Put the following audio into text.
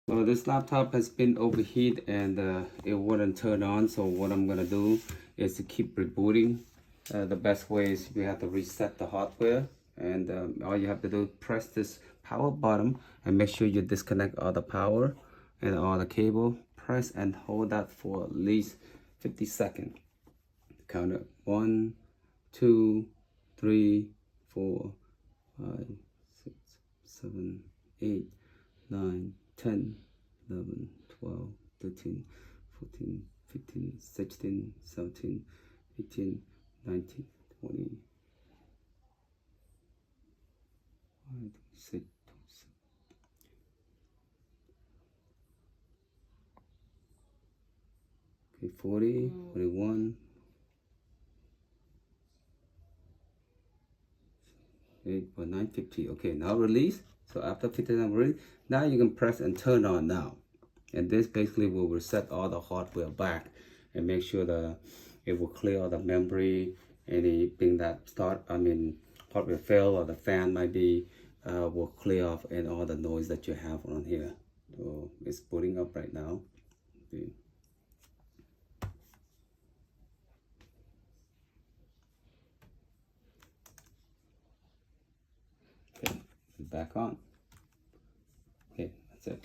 So this laptop has been overheated and it wouldn't turn on. So what I'm gonna do is to keep rebooting. The best way is we have to reset the hardware, and all you have to do is press this power button and make sure you disconnect all the power and all the cable. Press and hold that for at least 50 seconds. Count it 1, 2, 3, 4, 5, 6, 7, 8, 9, 10, 11, 12, 13, 14, 15, 16, 17, 18, 19, 20, 26, 27, okay, 40, 41, 8.9, 50. Okay, now release. So after 50 times release, now you can press and turn on now. And this basically will reset all the hardware back and make sure that it will clear all the memory, anything that hardware fail or the fan might be, will clear off, and all the noise that you have on here. So it's booting up right now. Okay. Okay, back on. Okay, that's it.